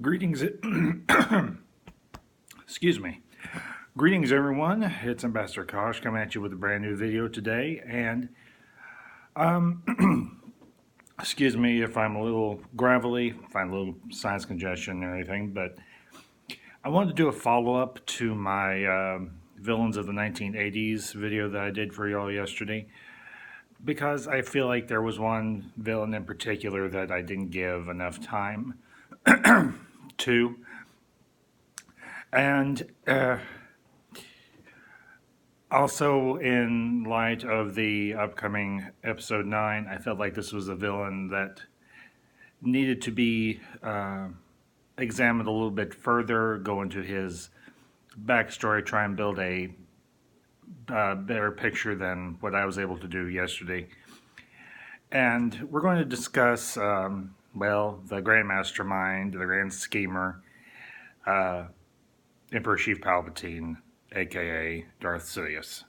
Greetings, excuse me. Greetings, everyone. It's Ambassador Kosh coming at you with a brand new video today. And excuse me if I'm a little gravelly, find a little sinus congestion or anything, but I wanted to do a follow-up to my Villains of the 1980s video that I did for y'all yesterday, because I feel like there was one villain in particular that I didn't give enough time to. And also, in light of the upcoming episode 9, I felt like this was a villain that needed to be examined a little bit further, go into his backstory, try and build a better picture than what I was able to do yesterday. And we're going to discuss, the Grand Mastermind, the Grand Schemer, Emperor Chief Palpatine, aka Darth Sidious.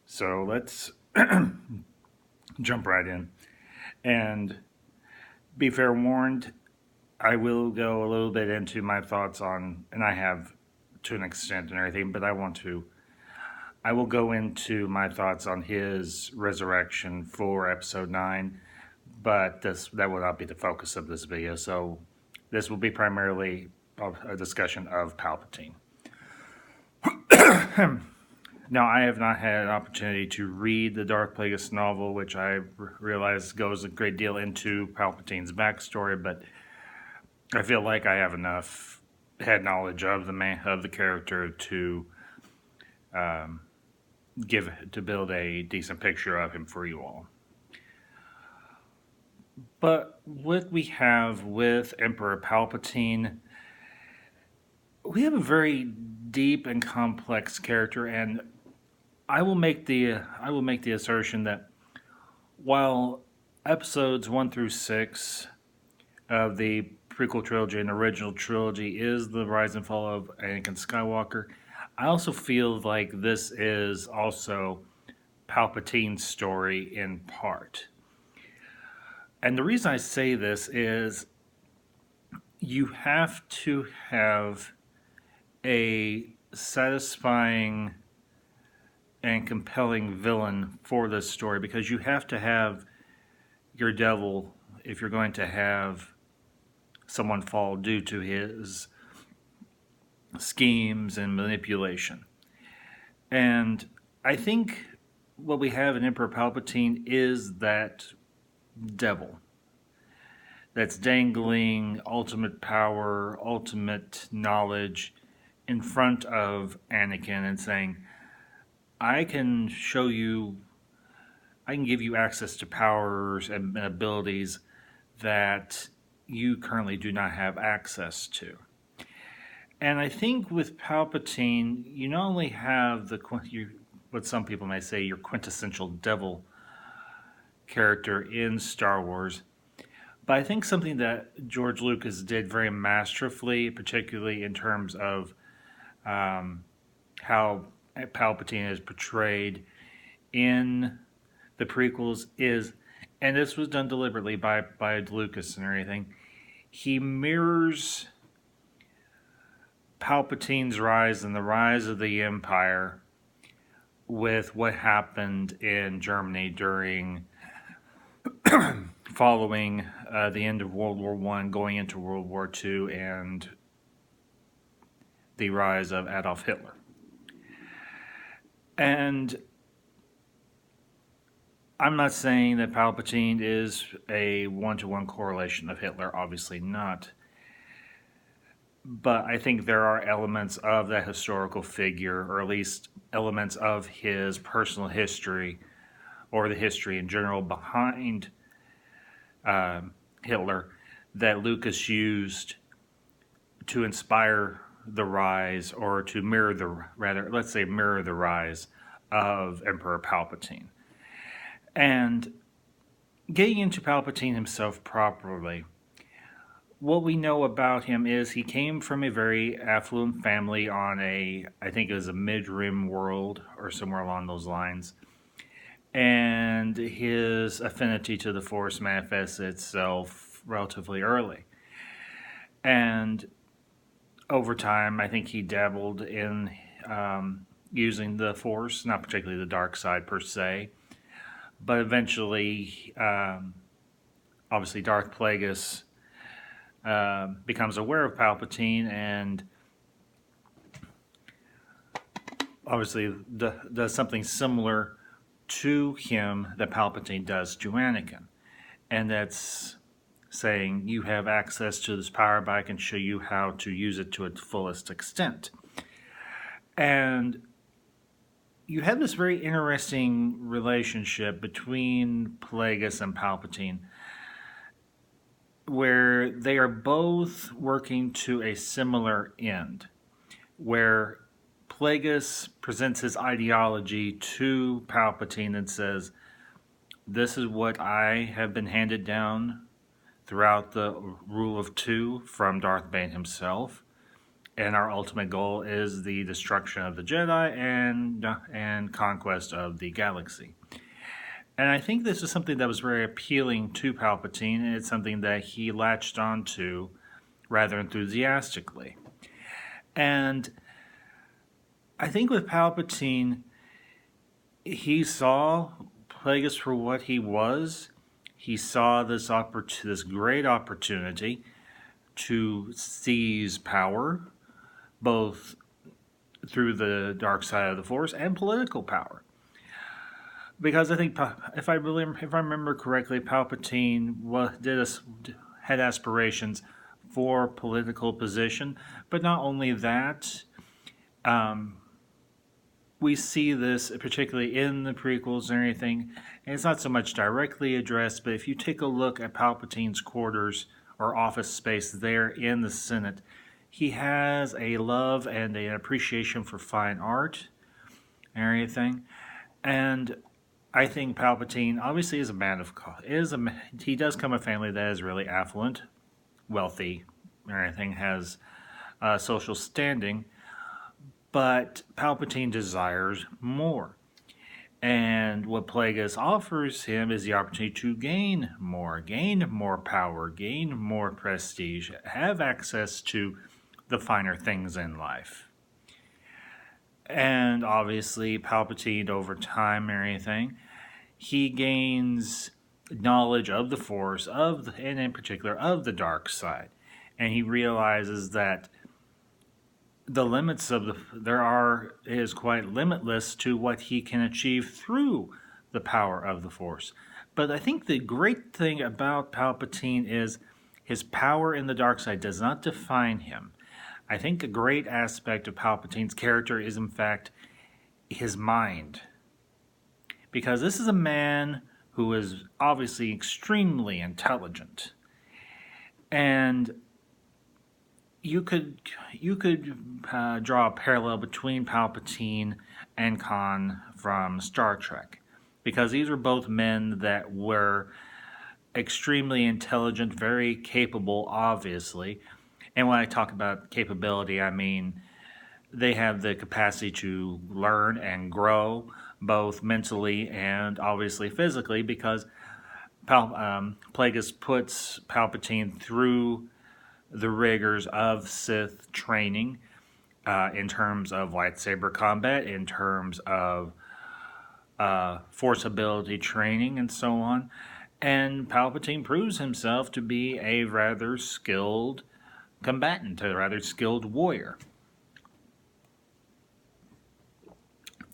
So let's jump right in. And be fair warned, I will go a little bit into my thoughts on, and I have to an extent and everything, but I will go into my thoughts on his resurrection for episode 9, but that will not be the focus of this video. So this will be primarily a discussion of Palpatine. Now, I have not had an opportunity to read the Darth Plagueis novel, which I realize goes a great deal into Palpatine's backstory, but I feel like I have enough head knowledge of the character to build a decent picture of him for you all. But what we have with Emperor Palpatine, we have a very deep and complex character, and I will make the assertion that while episodes 1 through 6 of the prequel trilogy and original trilogy is the rise and fall of Anakin Skywalker, I also feel like this is also Palpatine's story in part. And the reason I say this is you have to have a satisfying and compelling villain for this story, because you have to have your devil if you're going to have someone fall due to his schemes and manipulation. And I think what we have in Emperor Palpatine is that devil that's dangling ultimate power, ultimate knowledge in front of Anakin and saying, I can give you access to powers and abilities that you currently do not have access to. And I think with Palpatine, you not only have what some people may say, your quintessential devil character in Star Wars, but I think something that George Lucas did very masterfully, particularly in terms of how Palpatine is portrayed in the prequels is, and this was done deliberately by Lucas and everything, he mirrors Palpatine's rise and the rise of the Empire with what happened in Germany following the end of World War I, going into World War II, and the rise of Adolf Hitler. And I'm not saying that Palpatine is a one-to-one correlation of Hitler, obviously not. But I think there are elements of that historical figure, or at least elements of his personal history, or the history in general behind Hitler, that Lucas used to inspire the rise, or to mirror the rise of Emperor Palpatine. And getting into Palpatine himself properly, what we know about him is he came from a very affluent family on I think it was a mid-rim world or somewhere along those lines. And his affinity to the Force manifests itself relatively early. And over time, I think he dabbled in using the Force, not particularly the dark side per se, but eventually, obviously, Darth Plagueis becomes aware of Palpatine and obviously does something similar to him that Palpatine does to Anakin. And that's saying, you have access to this power, but I can show you how to use it to its fullest extent. And you have this very interesting relationship between Plagueis and Palpatine, where they are both working to a similar end, where Plagueis presents his ideology to Palpatine and says, this is what I have been handed down throughout the Rule of Two from Darth Bane himself. And our ultimate goal is the destruction of the Jedi and conquest of the galaxy. And I think this is something that was very appealing to Palpatine, and it's something that he latched onto rather enthusiastically. And I think with Palpatine, he saw Plagueis for what he was. He saw this great opportunity to seize power, both through the dark side of the Force and political power. Because I think, if I remember correctly, Palpatine had aspirations for political position, but not only that. We see this particularly in the prequels and everything, and it's not so much directly addressed, but if you take a look at Palpatine's quarters or office space there in the Senate, he has a love and an appreciation for fine art and everything. And I think Palpatine obviously is a man of he does come from a family that is really affluent, wealthy, and everything, has social standing. But Palpatine desires more. And what Plagueis offers him is the opportunity to gain more power, gain more prestige, have access to the finer things in life. And obviously, Palpatine, over time and everything, he gains knowledge of the Force, and in particular of the dark side. And he realizes that the limits is quite limitless to what he can achieve through the power of the Force. But I think the great thing about Palpatine is his power in the dark side does not define him. I think a great aspect of Palpatine's character is, in fact, his mind. Because this is a man who is obviously extremely intelligent. And you could draw a parallel between Palpatine and Khan from Star Trek, because these were both men that were extremely intelligent, very capable, obviously. And when I talk about capability, I mean they have the capacity to learn and grow, both mentally and obviously physically, because Plagueis puts Palpatine through the rigors of Sith training in terms of lightsaber combat, in terms of force ability training, and so on. And Palpatine proves himself to be a rather skilled combatant, a rather skilled warrior.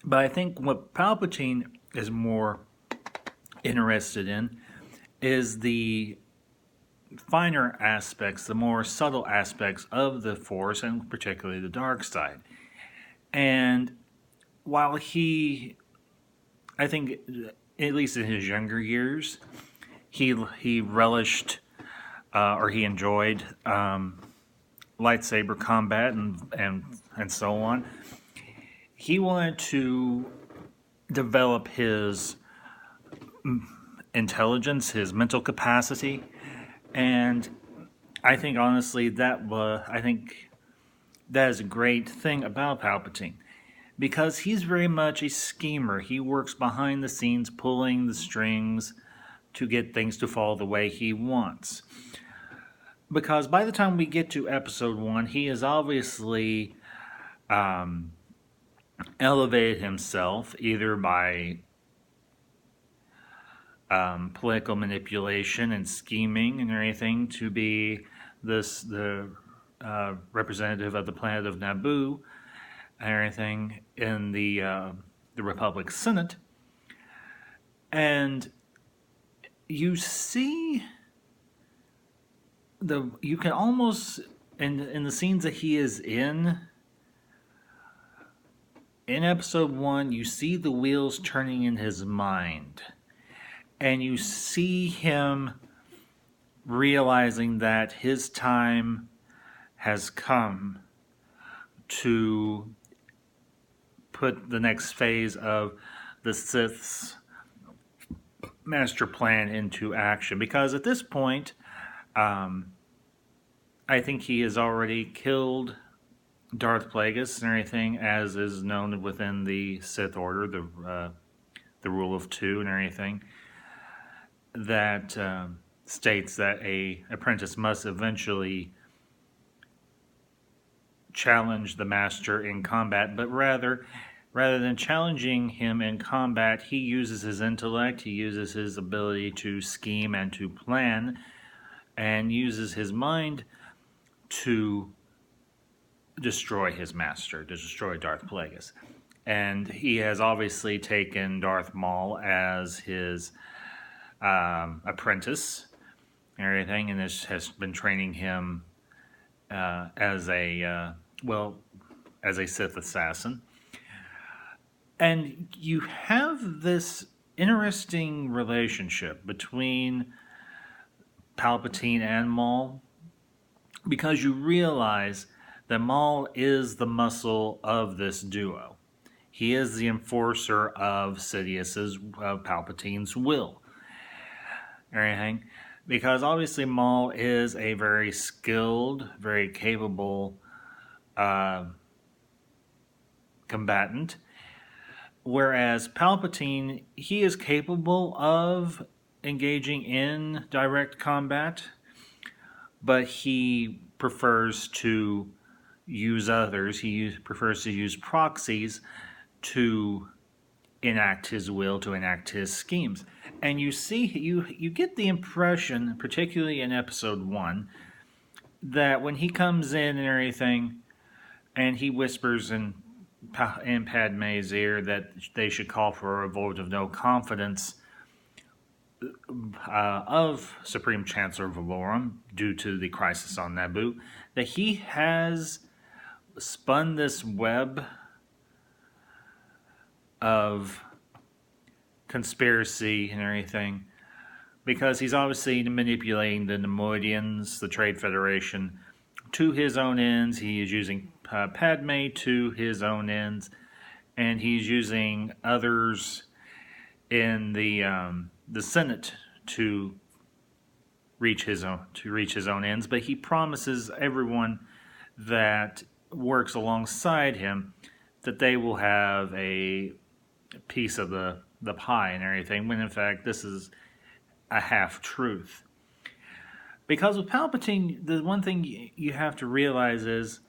But I think what Palpatine is more interested in is the finer aspects, the more subtle aspects of the Force, and particularly the dark side. And while I think, at least in his younger years, he relished or he enjoyed lightsaber combat and so on. He wanted to develop his intelligence, his mental capacity. And I think, honestly, that is a great thing about Palpatine, because he's very much a schemer. He works behind the scenes, pulling the strings to get things to fall the way he wants. because by the time we get to episode 1, he has obviously um, elevated himself either by political manipulation and scheming and everything to be the representative of the planet of Naboo and everything in the Republic Senate, and you see you can almost in the scenes that he is in episode 1, you see the wheels turning in his mind, and you see him realizing that his time has come to put the next phase of the Sith's master plan into action. Because at this point, I think he has already killed Darth Plagueis and everything, as is known within the Sith Order, the Rule of Two and everything, that states that a apprentice must eventually challenge the master in combat, but rather than challenging him in combat, he uses his intellect, he uses his ability to scheme and to plan, and uses his mind to destroy his master, to destroy Darth Plagueis. And he has obviously taken Darth Maul as his apprentice and everything, and has been training him as a Sith assassin. And you have this interesting relationship between Palpatine and Maul, because you realize that Maul is the muscle of this duo. He is the enforcer of Sidious's, of Palpatine's will. Everything. Because obviously Maul is a very skilled, very capable combatant. Whereas Palpatine, he is capable of engaging in direct combat, but he prefers to use others. He prefers to use proxies to enact his will, to enact his schemes. And you see, you get the impression, particularly in episode 1, that when he comes in and everything, and he whispers in Padme's ear that they should call for a vote of no confidence of Supreme Chancellor Valorum due to the crisis on Naboo, that he has spun this web of conspiracy and everything, because he's obviously manipulating the Neimoidians, the Trade Federation, to his own ends. He is using Padme to his own ends, and he's using others in the Senate to reach his own ends. But he promises everyone that works alongside him that they will have a piece of the pie and everything, when in fact this is a half-truth. Because with Palpatine, the one thing you have to realize is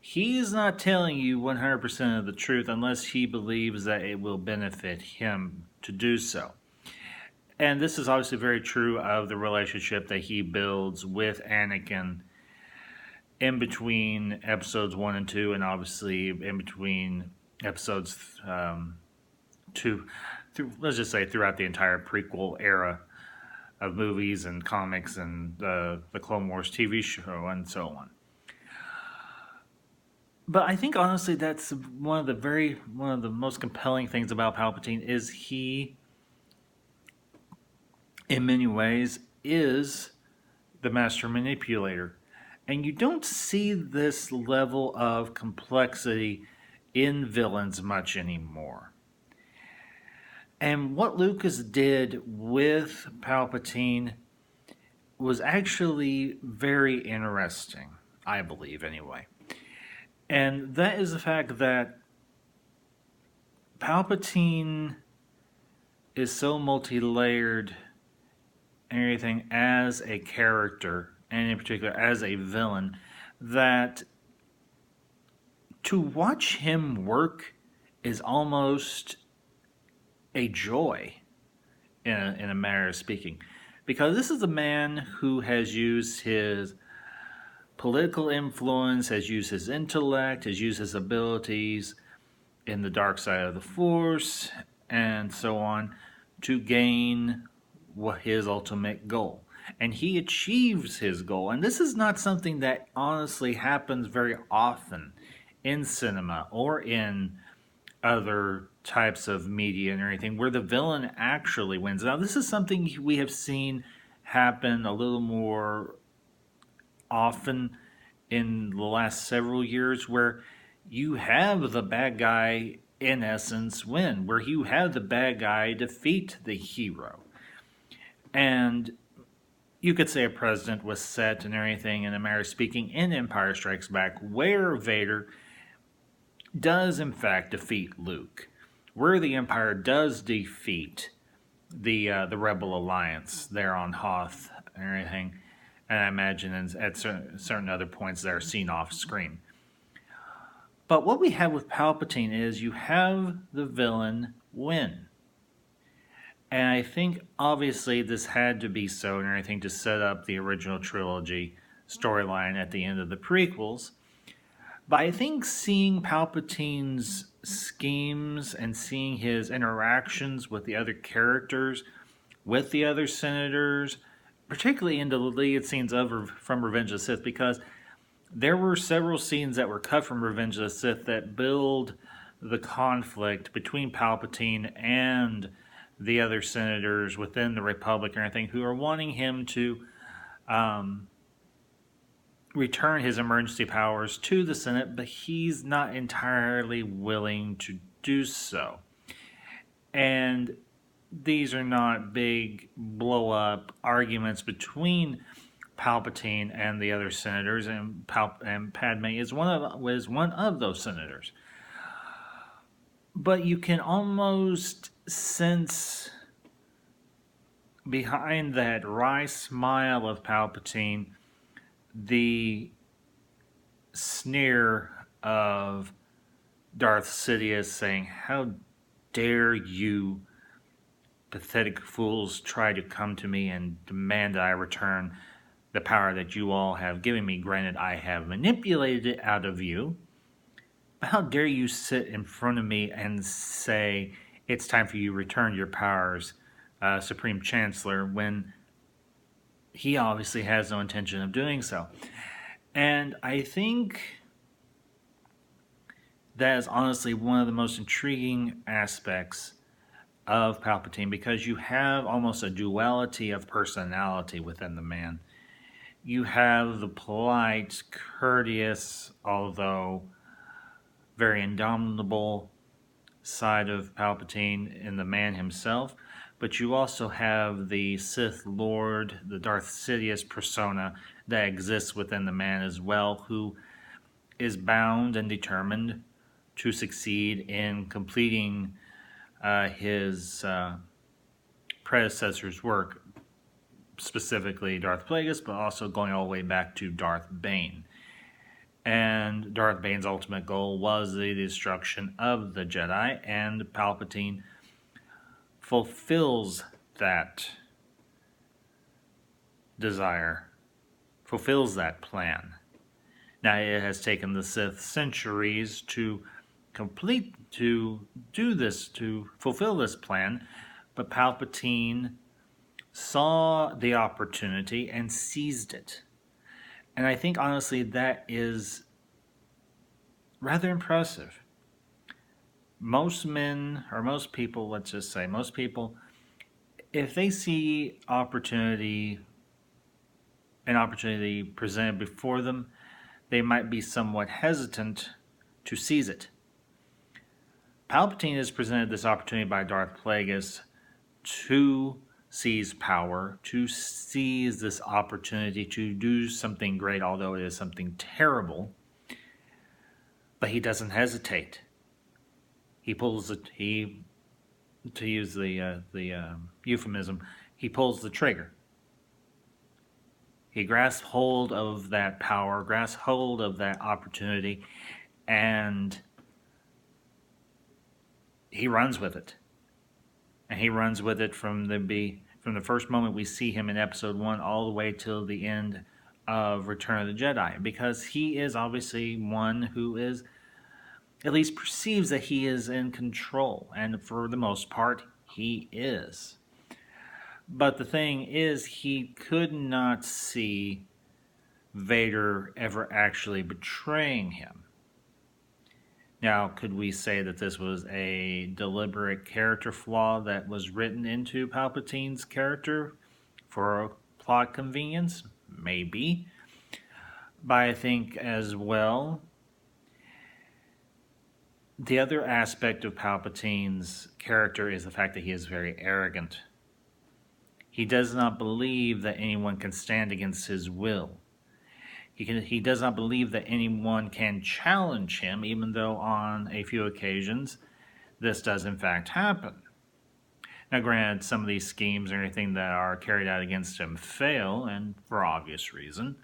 he's not telling you 100% of the truth unless he believes that it will benefit him to do so. And this is obviously very true of the relationship that he builds with Anakin in between episodes 1 and 2, and obviously in between episodes 2, let's just say throughout the entire prequel era of movies and comics and the Clone Wars TV show and so on. But I think honestly that's one of the most compelling things about Palpatine is he, in many ways, is the master manipulator. And you don't see this level of complexity in villains much anymore. And what Lucas did with Palpatine was actually very interesting, I believe anyway. And that is the fact that Palpatine is so multi-layered and everything as a character and in particular as a villain, that to watch him work is almost a joy in a manner of speaking. Because this is a man who has used his political influence, has used his intellect, has used his abilities in the dark side of the Force, and so on, to gain his ultimate goal. And he achieves his goal. And this is not something that honestly happens very often in cinema or in other types of media and everything, where the villain actually wins. Now, this is something we have seen happen a little more often in the last several years, where you have the bad guy in essence win, where you have the bad guy defeat the hero. And you could say a precedent was set and everything, in a matter of speaking, in Empire Strikes Back, where Vader does in fact defeat Luke, where the Empire does defeat the Rebel Alliance there on Hoth and everything, and I imagine at certain other points that are seen off screen. But what we have with Palpatine is you have the villain win. And I think obviously this had to be so and everything to set up the original trilogy storyline at the end of the prequels. But I think seeing Palpatine's schemes and seeing his interactions with the other characters, with the other senators, particularly in the deleted scenes from Revenge of the Sith, because there were several scenes that were cut from Revenge of the Sith that build the conflict between Palpatine and the other senators within the Republic and everything, who are wanting him to return his emergency powers to the Senate, but he's not entirely willing to do so. And these are not big blow-up arguments between Palpatine and the other senators, and Padme is one of those senators. But you can almost sense behind that wry smile of Palpatine the sneer of Darth Sidious saying, "How dare you pathetic fools try to come to me and demand that I return the power that you all have given me. Granted, I have manipulated it out of you. But how dare you sit in front of me and say it's time for you to return your powers, Supreme Chancellor, when he obviously has no intention of doing so." And I think that is honestly one of the most intriguing aspects of Palpatine, because you have almost a duality of personality within the man. You have the polite, courteous, although very indomitable side of Palpatine in the man himself, but you also have the Sith Lord, the Darth Sidious persona that exists within the man as well, who is bound and determined to succeed in completing his predecessor's work, specifically Darth Plagueis, but also going all the way back to Darth Bane. And Darth Bane's ultimate goal was the destruction of the Jedi, and Palpatine fulfills that desire, fulfills that plan. Now, it has taken the Sith centuries to do this, to fulfill this plan, but Palpatine saw the opportunity and seized it. And I think, honestly, that is rather impressive. Most men, or most people, let's just say, most people, if they see an opportunity presented before them, they might be somewhat hesitant to seize it. Palpatine is presented this opportunity by Darth Plagueis to seize power, to seize this opportunity to do something great, although it is something terrible. But he doesn't hesitate. He pulls to use the euphemism, he pulls the trigger. He grasps hold of that power, grasps hold of that opportunity, and he runs with it. And he runs with it from the first moment we see him in episode 1 all the way till the end of Return of the Jedi, because he is obviously one who is, at least perceives that he is in control, and for the most part he is. But the thing is, he could not see Vader ever actually betraying him. Now, could we say that this was a deliberate character flaw that was written into Palpatine's character for plot convenience? Maybe. But I think as well, the other aspect of Palpatine's character is the fact that he is very arrogant. He does not believe that anyone can stand against his will. He does not believe that anyone can challenge him, even though on a few occasions this does in fact happen. Now granted, some of these schemes and everything that are carried out against him fail, and for obvious reason.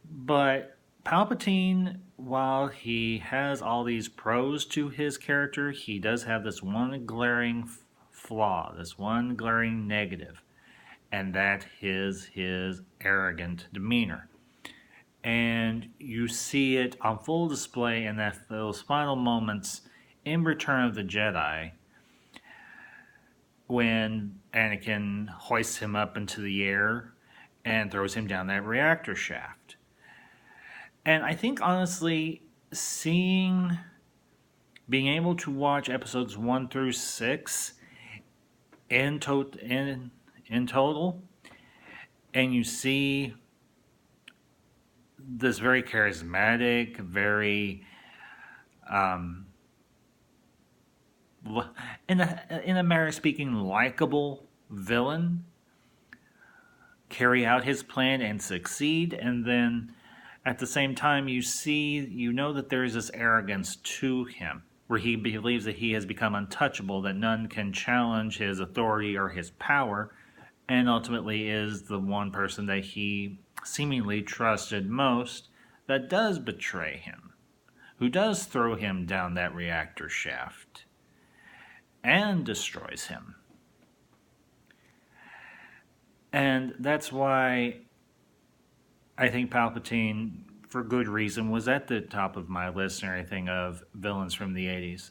But Palpatine, while he has all these pros to his character, he does have this one glaring flaw, this one glaring negative, and that is his arrogant demeanor. And you see it on full display in those final moments in Return of the Jedi, when Anakin hoists him up into the air and throws him down that reactor shaft. And I think, honestly, being able to watch episodes 1 through 6 in total, and you see this very charismatic, very in a manner of speaking, likable villain carry out his plan and succeed, and then at the same time you know that there is this arrogance to him, where he believes that he has become untouchable, that none can challenge his authority or his power, and ultimately is the one person that he seemingly trusted most that does betray him, who does throw him down that reactor shaft and destroys him. And that's why I think Palpatine, for good reason, was at the top of my list and everything of villains from the 80s.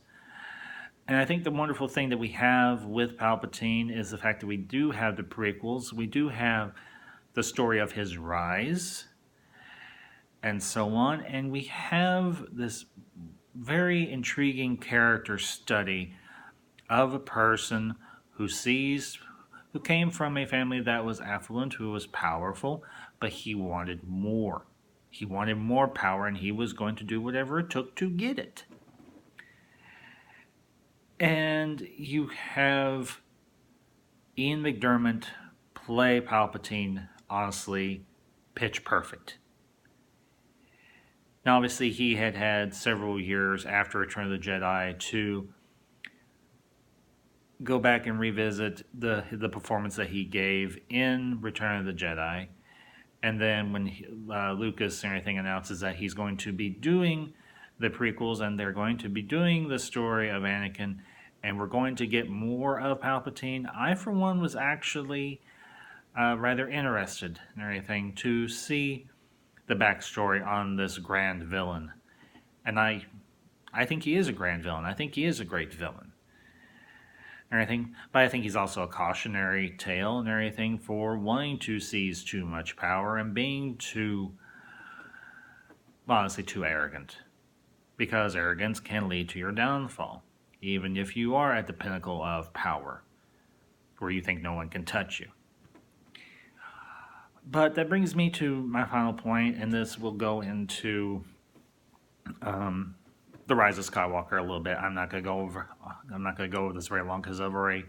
And I think the wonderful thing that we have with Palpatine is the fact that we do have the prequels, we do have the story of his rise, and so on, and we have this very intriguing character study of a person who came from a family that was affluent, who was powerful, but he wanted more. He wanted more power, and he was going to do whatever it took to get it. And you have Ian McDiarmid play Palpatine, honestly, pitch perfect. Now, obviously, he had several years after Return of the Jedi to go back and revisit the performance that he gave in Return of the Jedi. And then when Lucas and everything announces that he's going to be doing the prequels and they're going to be doing the story of Anakin and we're going to get more of Palpatine, I, for one, was actually rather interested in everything to see the backstory on this grand villain. And I think he is a grand villain. I think he is a great villain. Everything, but I think he's also a cautionary tale and everything for wanting to seize too much power and being honestly, too arrogant. Because arrogance can lead to your downfall, even if you are at the pinnacle of power, where you think no one can touch you. But that brings me to my final point, and this will go into The Rise of Skywalker a little bit. I'm not going to go over this very long because I've already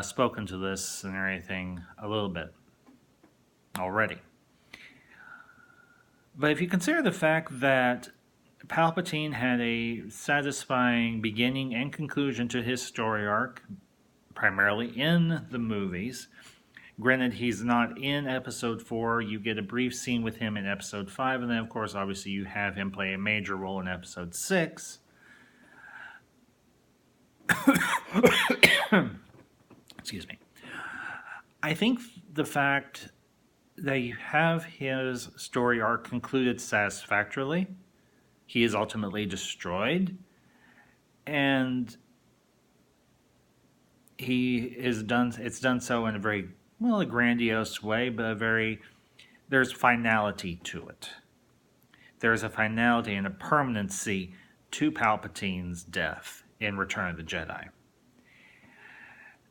spoken to this and everything a little bit already. But if you consider the fact that Palpatine had a satisfying beginning and conclusion to his story arc, primarily in the movies, Granted, he's not in episode 4. You get a brief scene with him in episode 5, and then, of course, obviously, you have him play a major role in episode 6. Excuse me. I think the fact that you have his story arc concluded satisfactorily, he is ultimately destroyed, and it's done so in a very, well, a grandiose way, but there's finality to it. There's a finality and a permanency to Palpatine's death in Return of the Jedi.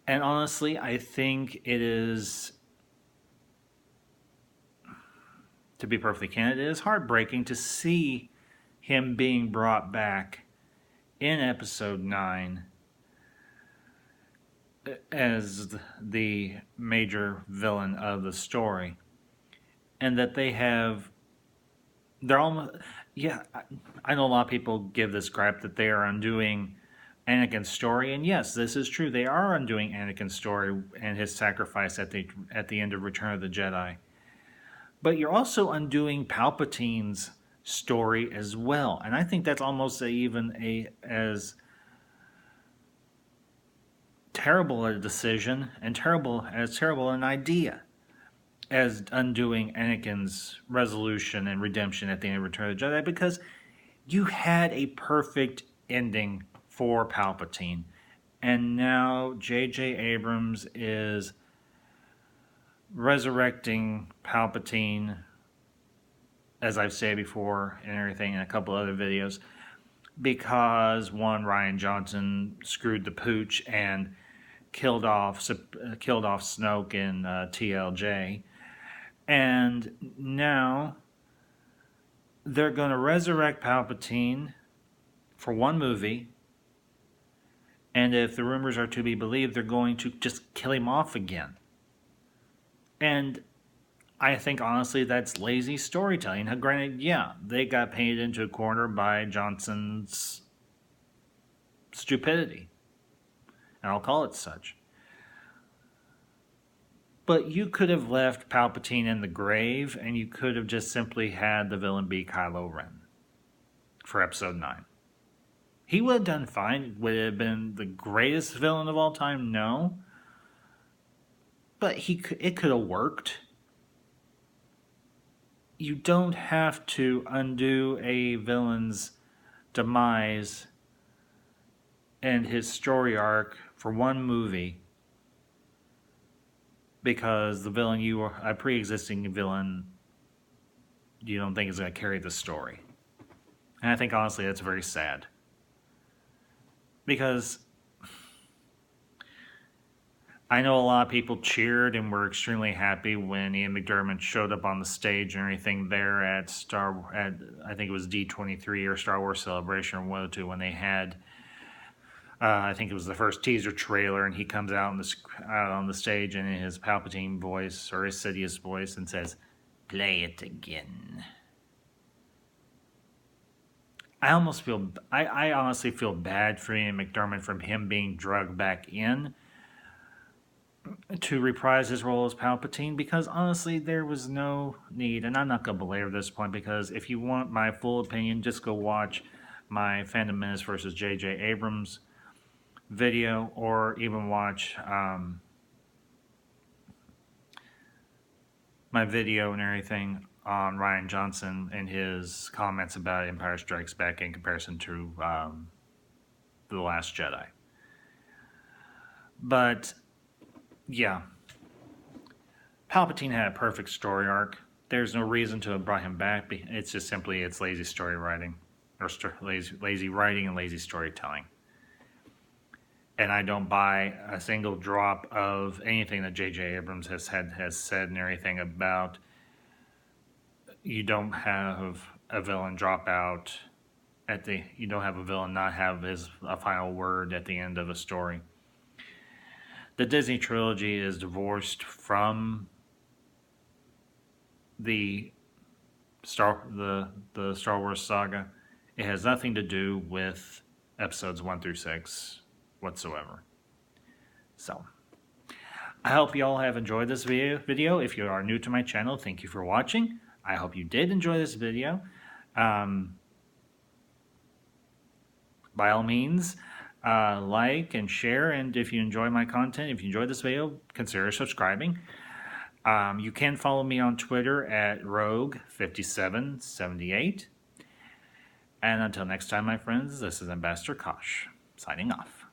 And honestly, I think it is, to be perfectly candid, it is heartbreaking to see him being brought back in episode 9 as the major villain of the story, and that they're almost, yeah, I know a lot of people give this gripe that they are undoing Anakin's story, and yes, this is true. They are undoing Anakin's story and his sacrifice at the end of Return of the Jedi. But you're also undoing Palpatine's story as well, and I think that's almost as terrible a decision and terrible an idea as undoing Anakin's resolution and redemption at the end of Return of the Jedi, because you had a perfect ending for Palpatine, and now J.J. Abrams is resurrecting Palpatine, as I've said before and everything in a couple other videos, because one, Rian Johnson screwed the pooch and killed off Snoke in TLJ, and now they're going to resurrect Palpatine for one movie, and if the rumors are to be believed, they're going to just kill him off again. And I think, honestly, that's lazy storytelling. Now, granted, yeah, they got painted into a corner by Johnson's stupidity, and I'll call it such. But you could have left Palpatine in the grave, and you could have just simply had the villain be Kylo Ren for episode 9. He would have done fine. Would it have been the greatest villain of all time? No. But it could have worked. You don't have to undo a villain's demise and his story arc for one movie because a pre-existing villain, you don't think is going to carry the story. And I think, honestly, that's very sad. Because I know a lot of people cheered and were extremely happy when Ian McDiarmid showed up on the stage and everything there at I think it was D23 or Star Wars Celebration or one of the two, when they had, I think it was the first teaser trailer, and he comes out on the stage and in his Palpatine voice or his Sidious voice and says, "Play it again." I honestly feel bad for Ian McDiarmid from him being drugged back in to reprise his role as Palpatine, because honestly there was no need, and I'm not going to belabor this point, because if you want my full opinion, just go watch my Phantom Menace versus J.J. Abrams video, or even watch my video and everything on Rian Johnson and his comments about Empire Strikes Back in comparison to The Last Jedi. But yeah, Palpatine had a perfect story arc. There's no reason to have brought him back. It's just simply lazy story writing, or lazy writing and lazy storytelling. And I don't buy a single drop of anything that J.J. Abrams has said and everything about you don't have a villain drop out you don't have a villain not have a final word at the end of a story. The Disney trilogy is divorced from the Star Wars saga. It has nothing to do with episodes 1 through 6 whatsoever. So, I hope you all have enjoyed this video. If you are new to my channel, thank you for watching. I hope you did enjoy this video. By all means, like and share, and if you enjoy my content, if you enjoyed this video, consider subscribing. You can follow me on Twitter at Rogue5778. And until next time, my friends, this is Ambassador Kosh, signing off.